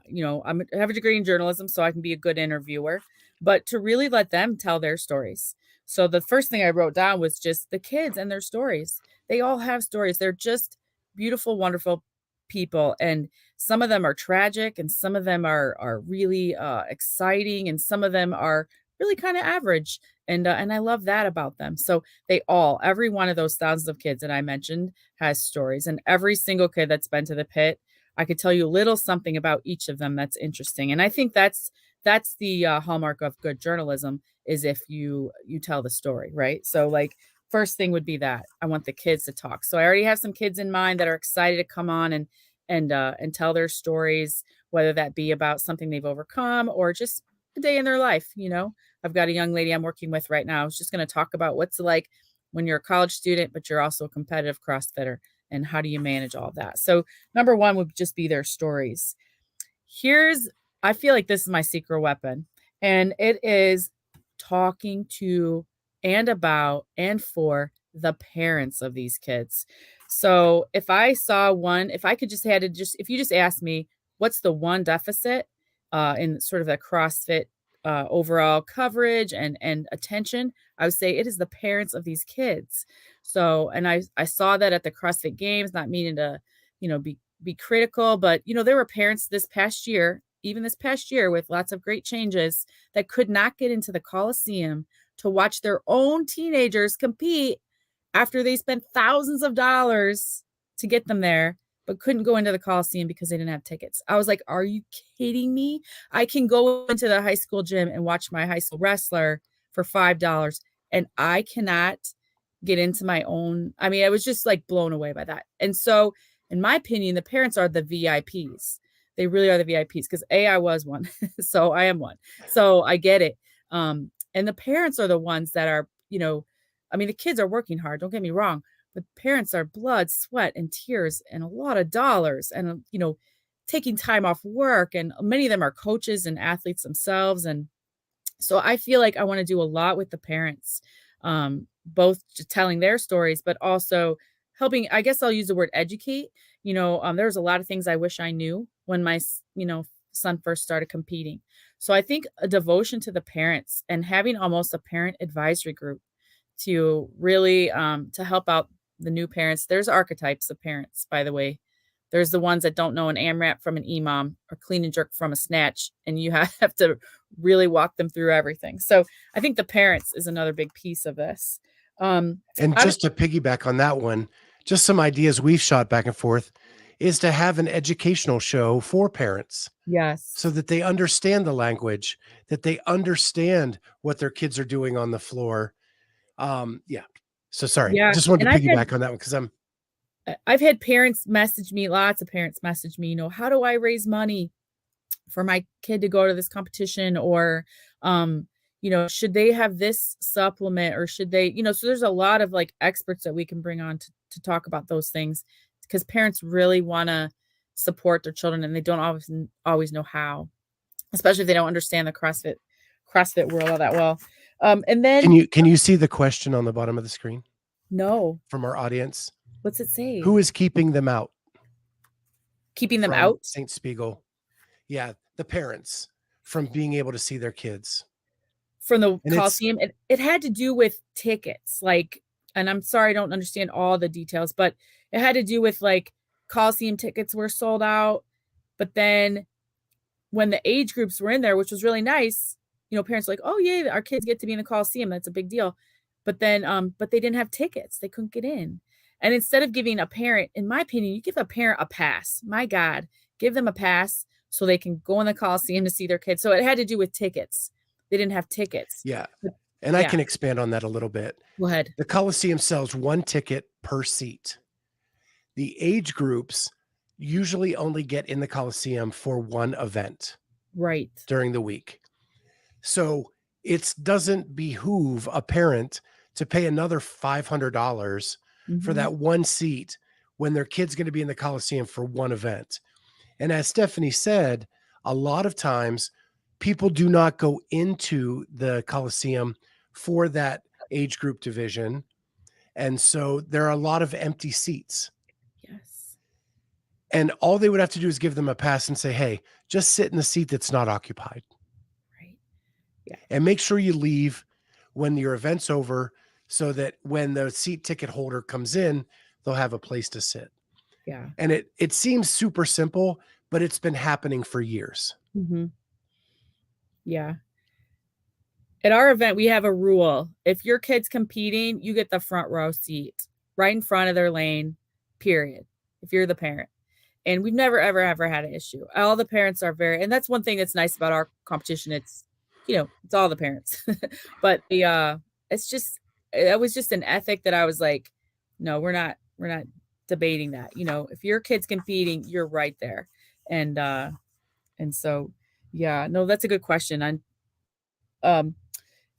have a degree in journalism, so I can be a good interviewer, but to really let them tell their stories. So the first thing I wrote down was just the kids and their stories. They all have stories. They're just beautiful, wonderful people. And some of them are tragic and some of them are really exciting and some of them are really kind of average. And I love that about them. So every one of those thousands of kids that I mentioned has stories, and every single kid that's been to the pit, I could tell you a little something about each of them that's interesting. And I think that's the hallmark of good journalism is if you tell the story, right? So like first thing would be that I want the kids to talk. So I already have some kids in mind that are excited to come on and tell their stories, whether that be about something they've overcome or just a day in their life. I've got a young lady I'm working with right now. Who's just going to talk about what's it like when you're a college student, but you're also a competitive CrossFitter, and how do you manage all of that? So number one would just be their stories. I feel like this is my secret weapon, and it is talking to and about and for the parents of these kids. So if you just asked me, what's the one deficit in sort of the CrossFit overall coverage and attention, I would say it is the parents of these kids. So, and I saw that at the CrossFit Games, not meaning to, be critical, but there were parents this past year with lots of great changes that could not get into the Coliseum to watch their own teenagers compete after they spent thousands of dollars to get them there, but couldn't go into the Coliseum because they didn't have tickets. I was like, are you kidding me? I can go into the high school gym and watch my high school wrestler for $5, and I cannot get into my own. I mean, I was just like blown away by that. And so, in my opinion, the parents are the VIPs. They really are the VIPs because I was one. So I am one. So I get it. And the parents are the ones that are, the kids are working hard. Don't get me wrong. But parents are blood, sweat, and tears and a lot of dollars and, taking time off work. And many of them are coaches and athletes themselves. And so I feel like I want to do a lot with the parents, both just telling their stories, but also helping. I guess I'll use the word educate. There's a lot of things I wish I knew when my, son first started competing. So I think a devotion to the parents and having almost a parent advisory group to really to help out the new parents. There's archetypes of parents, by the way. There's the ones that don't know an AMRAP from an EMOM or clean and jerk from a snatch, and you have to really walk them through everything. So I think the parents is another big piece of this. And just to piggyback on that one, just some ideas we've shot back and forth is to have an educational show for parents Yes. so that they understand the language, that they understand what their kids are doing on the floor. Yeah. So sorry, Yeah. just wanted And to piggyback on that one because I've had parents message me, lots of parents message me, how do I raise money for my kid to go to this competition? Or, should they have this supplement, or should they, so there's a lot of like experts that we can bring on to talk about those things, because parents really want to support their children and they don't always know how, especially if they don't understand the CrossFit world all that well. And then can you see the question on the bottom of the screen no, from our audience? what's it say? Who is keeping them out Keeping them from out St. Spiegel? Yeah, the parents from being able to see their kids. from the And it's Coliseum. It had to do with tickets, like, and I'm sorry, I don't understand all the details, but it had to do with like Coliseum tickets were sold out. But then when the age groups were in there, which was really nice, parents were like, oh yeah, our kids get to be in the Coliseum. That's a big deal. But then, but they didn't have tickets. They couldn't get in. And instead of giving a parent, in my opinion, you give a parent a pass. My God, give them a pass so they can go in the Coliseum to see their kids. So it had to do with tickets. They didn't have tickets. yeah. But And I yeah, can expand on that a little bit. go ahead. The Coliseum sells one ticket per seat. The age groups usually only get in the Coliseum for one event Right. during the week. So it doesn't behoove a parent to pay another $500 for Mhm. that one seat when their kid's going to be in the Coliseum for one event. And as Stephanie said, a lot of times people do not go into the Coliseum for that age group division. And so there are a lot of empty seats. Yes. And all they would have to do is give them a pass and say, hey, just sit in the seat that's not occupied. Right. Yeah. And make sure you leave when your event's over so that when the seat ticket holder comes in, they'll have a place to sit. Yeah. And it seems super simple, but it's been happening for years. Mm-hmm. Yeah. At our event, we have a rule. If your kid's competing, you get the front row seat right in front of their lane, period, if you're the parent. And we've never, ever had an issue. All the parents are and that's one thing that's nice about our competition. It's, it's all the parents. But it was just an ethic that I was like, no, we're not debating that. If your kid's competing, you're right there. And so, yeah, no, that's a good question. Um,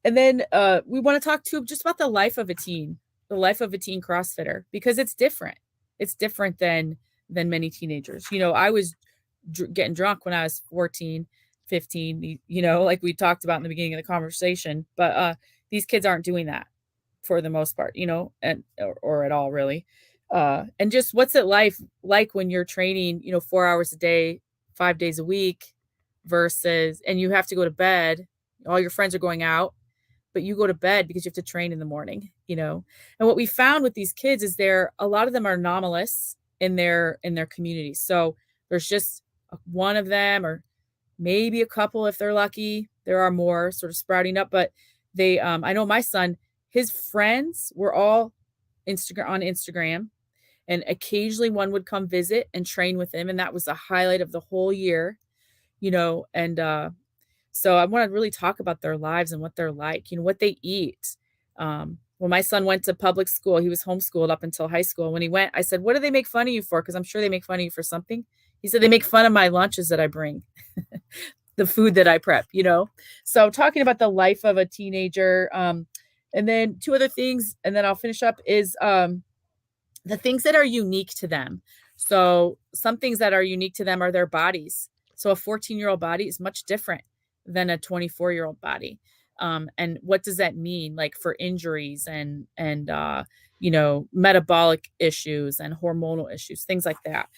and then we want to talk to just about the life of a teen CrossFitter, because it's different. It's different than many teenagers. I was getting drunk when I was 14, 15, like we talked about in the beginning of the conversation. But these kids aren't doing that for the most part, and or at all really. And just what's it like when you're training, 4 hours a day, 5 days a week and you have to go to bed. All your friends are going out, but you go to bed because you have to train in the morning, And what we found with these kids is a lot of them are anomalous in their community. So there's just one of them, or maybe a couple if they're lucky. There are more sort of sprouting up, but I know my son, his friends were all on Instagram, and occasionally one would come visit and train with him, and that was the highlight of the whole year, and so I want to really talk about their lives and what they're like, what they eat. When my son went to public school, he was homeschooled up until high school. When he went, I said, what do they make fun of you for? Because I'm sure they make fun of you for something. He said, they make fun of my lunches that I bring, the food that I prep, So talking about the life of a teenager. And then two other things, and then I'll finish up, is the things that are unique to them. So some things that are unique to them are their bodies. So a 14-year-old body is much different than a 24-year-old body. And what does that mean, like for injuries and metabolic issues and hormonal issues, things like that.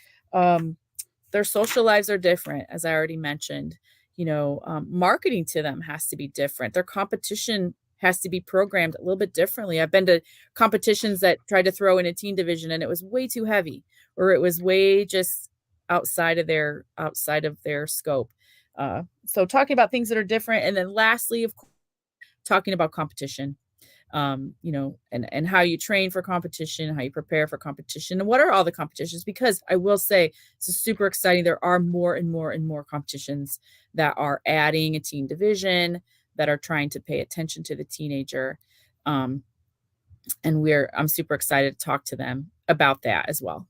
Their social lives are different, as I already mentioned. Marketing to them has to be different. Their competition has to be programmed a little bit differently. I've been to competitions that tried to throw in a teen division and it was way too heavy, or it was way just outside of their scope. So talking about things that are different. And then lastly, of course, talking about competition. and how you train for competition, how you prepare for competition, and what are all the competitions? Because I will say it's super exciting. There are more and more and more competitions that are adding a teen division, that are trying to pay attention to the teenager. And I'm super excited to talk to them about that as well.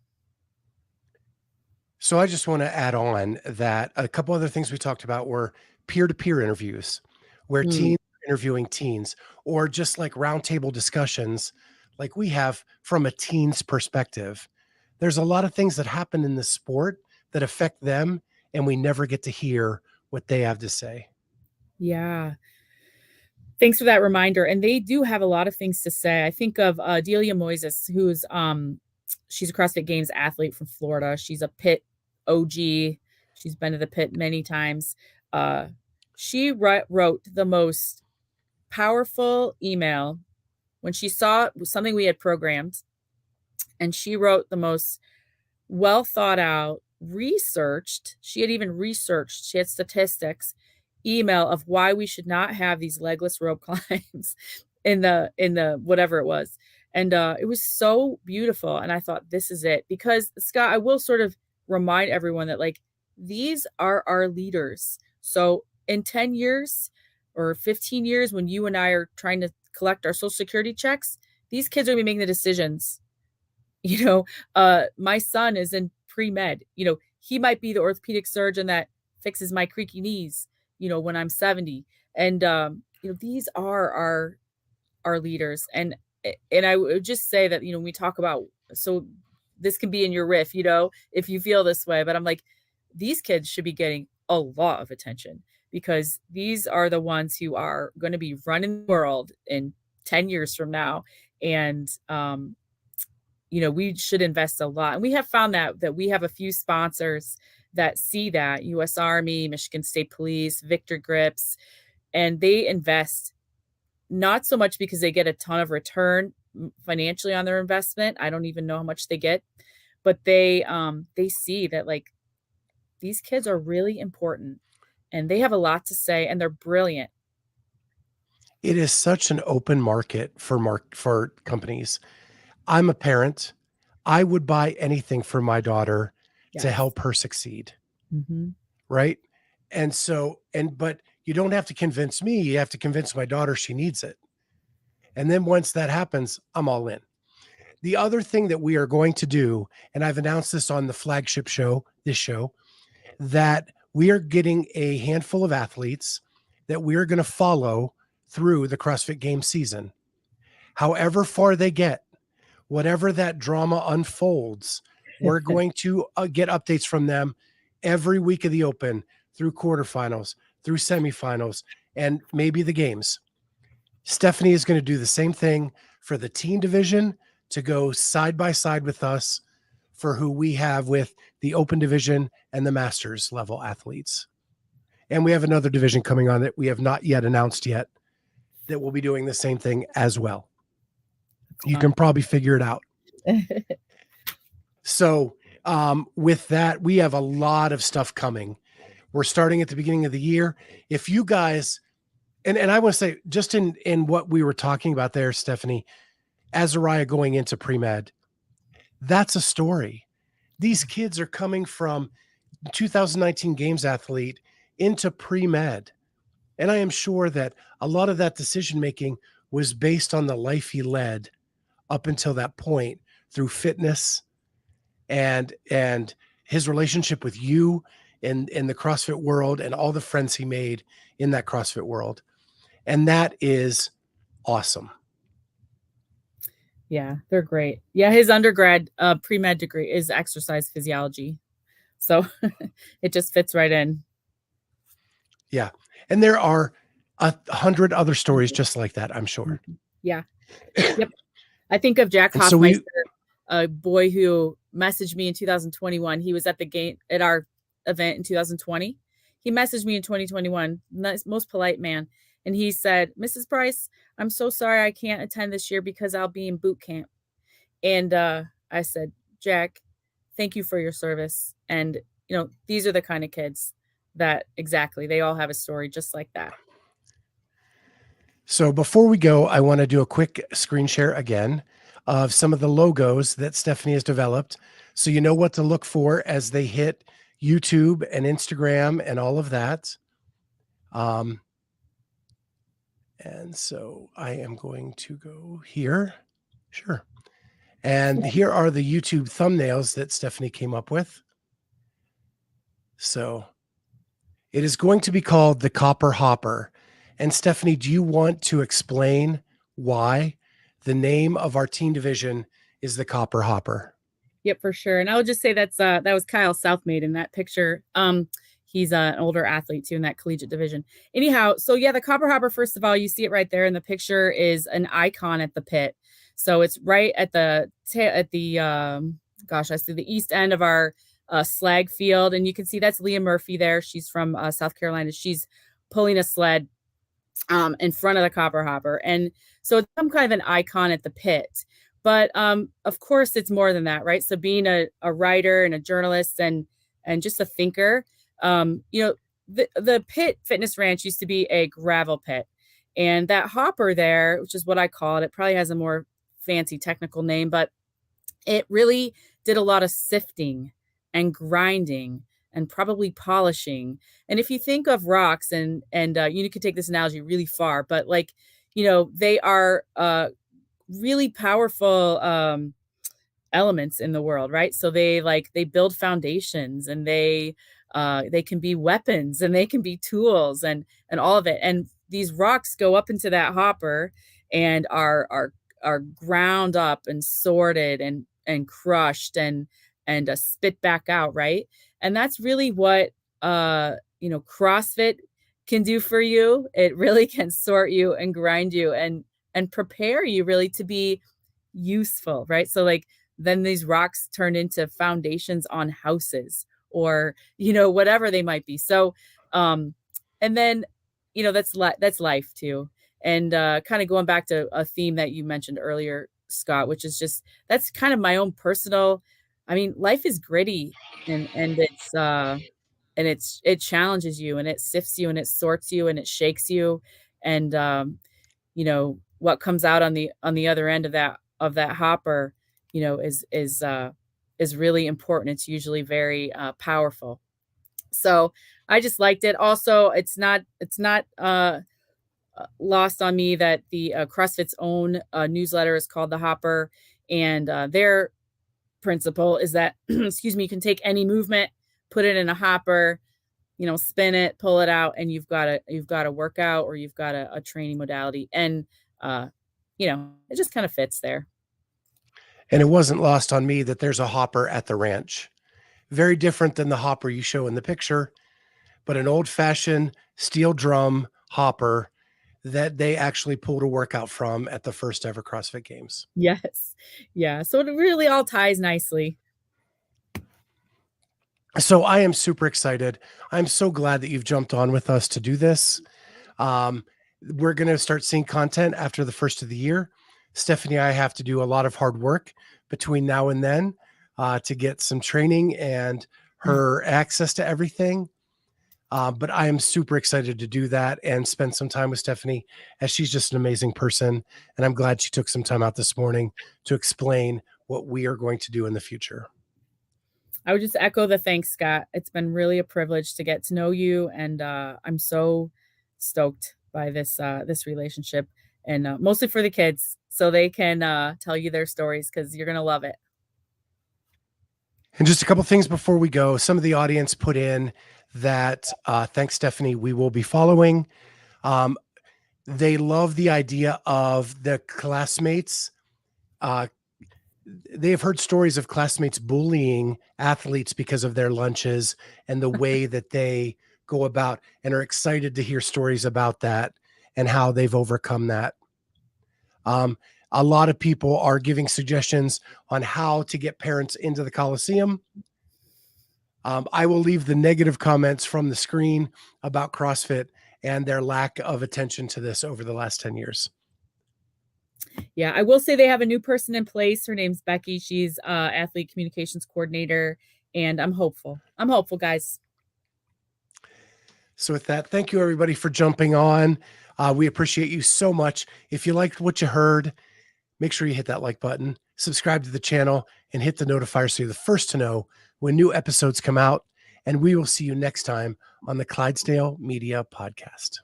So I just want to add on that a couple other things we talked about were peer-to-peer interviews, where teens are interviewing teens, or just like roundtable discussions like we have from a teen's perspective. There's a lot of things that happen in the sport that affect them, and we never get to hear what they have to say. Yeah. Thanks for that reminder. And they do have a lot of things to say. I think of Delia Moises, who's she's a CrossFit Games athlete from Florida. She's a pit OG. She's been to the pit many times. She wrote the most powerful email when she saw something we had programmed, and she wrote the most well thought out, researched. She had even researched. She had statistics email of why we should not have these legless rope climbs in the whatever it was. And it was so beautiful. And I thought, this is it. Because, Scott, I will sort of remind everyone that, like, these are our leaders. So in 10 years or 15 years, when you and I are trying to collect our Social Security checks, these kids are going to be making the decisions. My son is in pre-med. He might be the orthopedic surgeon that fixes my creaky knees, when I'm 70. And, these are our leaders. And I would just say that, we talk about, so this can be in your riff, if you feel this way, but I'm like, these kids should be getting a lot of attention, because these are the ones who are going to be running the world in 10 years from now. And, we should invest a lot. And we have found that we have a few sponsors that see that: U.S. Army, Michigan State Police, Victor Grips, and they invest not so much because they get a ton of return financially on their investment. I don't even know how much they get, but they see that, like, these kids are really important and they have a lot to say and they're brilliant. It is such an open market for companies. I'm a parent. I would buy anything for my daughter to Yes. help her succeed. Mm-hmm. Right. But you don't have to convince me. You have to convince my daughter she needs it. And then once that happens, I'm all in. The other thing that we are going to do, and I've announced this on the flagship show, that we are getting a handful of athletes that we are going to follow through the CrossFit Games season. However far they get, whatever that drama unfolds, we're going to get updates from them every week of the Open, through quarterfinals, through semifinals, and maybe the games. Stephanie is going to do the same thing for the teen division, to go side by side with us for who we have with the Open division and the Masters level athletes. And we have another division coming on that we have not yet announced yet that will be doing the same thing as well. You can probably figure it out. So with that, we have a lot of stuff coming. We're starting at the beginning of the year. If you guys, and I want to say, just in what we were talking about there, Stephanie, Azariah going into pre-med, that's a story. These kids are coming from 2019 Games athlete into pre-med. And I am sure that a lot of that decision-making was based on the life he led up until that point, through fitness and his relationship with you in the CrossFit world, and all the friends he made in that CrossFit world. And that is awesome. Yeah, they're great. Yeah, his undergrad pre-med degree is exercise physiology. So it just fits right in. Yeah. And there are 100 other stories just like that, I'm sure. Yeah. Yep. I think of Jack Hoffmeister, a boy who messaged me in 2021. He was at our event in 2020. He messaged me in 2021, most polite man. And he said, "Mrs. Price, I'm so sorry I can't attend this year because I'll be in boot camp." And I said, "Jack, thank you for your service." And, these are the kind of kids that, exactly, they all have a story just like that. So before we go, I want to do a quick screen share again of some of the logos that Stephanie has developed. So you know what to look for as they hit YouTube and Instagram and all of that. And so I am going to go here. Sure. And here are the YouTube thumbnails that Stephanie came up with. So it is going to be called the Copper Hopper. And Stephanie, do you want to explain why the name of our teen division is the Copper Hopper? Yep, for sure. And I would just say that was Kyle Southmade in that picture. He's an older athlete too in that collegiate division. Anyhow, so yeah, the Copper Hopper, first of all, you see it right there in the picture, is an icon at the pit. So it's right at the I see the east end of our slag field, and you can see that's Leah Murphy there. She's from South Carolina. She's pulling a sled in front of the Copper Hopper, and so it's some kind of an icon at the pit. But of course, it's more than that, right? So being a writer and a journalist and just a thinker, the pit fitness ranch used to be a gravel pit, and that hopper there, which is what I call it, it probably has a more fancy technical name, but it really did a lot of sifting and grinding and probably polishing. And if you think of rocks, and you could take this analogy really far, but they are really powerful elements in the world, right? So they build foundations, and they can be weapons, and they can be tools, and all of it. And these rocks go up into that hopper and are ground up and sorted and crushed and spit back out, right? And that's really what CrossFit can do for you. It really can sort you and grind you and prepare you really to be useful, right? So then these rocks turn into foundations on houses, or whatever they might be. So and then that's life too. And kind of going back to a theme that you mentioned earlier, Scott, which is just, that's kind of my own personal, I mean, life is gritty, and it challenges you, and it sifts you, and it sorts you, and it shakes you. And what comes out on the other end of that hopper, is really important. It's usually very powerful. So I just liked it. Also, it's not lost on me that the CrossFit's own newsletter is called The Hopper, and their principle is that excuse me, you can take any movement, put it in a hopper, spin it, pull it out, and you've got a workout, or you've got a training modality. And it just kind of fits there. And it wasn't lost on me that there's a hopper at the ranch. Very different than the hopper you show in the picture, but an old-fashioned steel drum hopper that they actually pulled a workout from at the first ever CrossFit Games. Yes. Yeah. So it really all ties nicely. So I am super excited. I'm so glad that you've jumped on with us to do this. We're going to start seeing content after the first of the year. Stephanie and I have to do a lot of hard work between now and then to get some training and her access to everything. But I am super excited to do that and spend some time with Stephanie, as she's just an amazing person. And I'm glad she took some time out this morning to explain what we are going to do in the future. I would just echo the thanks, Scott. It's been really a privilege to get to know you. And I'm so stoked by this relationship, and mostly for the kids, so they can tell you their stories, because you're going to love it. And just a couple things before we go. Some of the audience put in that, thanks, Stephanie, we will be following. They love the idea of the classmates. They have heard stories of classmates bullying athletes because of their lunches and the way that they go about, and are excited to hear stories about that and how they've overcome that. A lot of people are giving suggestions on how to get parents into the Coliseum. I will leave the negative comments from the screen about CrossFit and their lack of attention to this over the last 10 years. Yeah, I will say they have a new person in place. Her name's Becky. She's athlete communications coordinator, and I'm hopeful. I'm hopeful, guys. So with that, thank you everybody for jumping on. We appreciate you so much. If you liked what you heard, make sure you hit that like button, subscribe to the channel, and hit the notifier so you're the first to know when new episodes come out. And we will see you next time on the Clydesdale Media Podcast.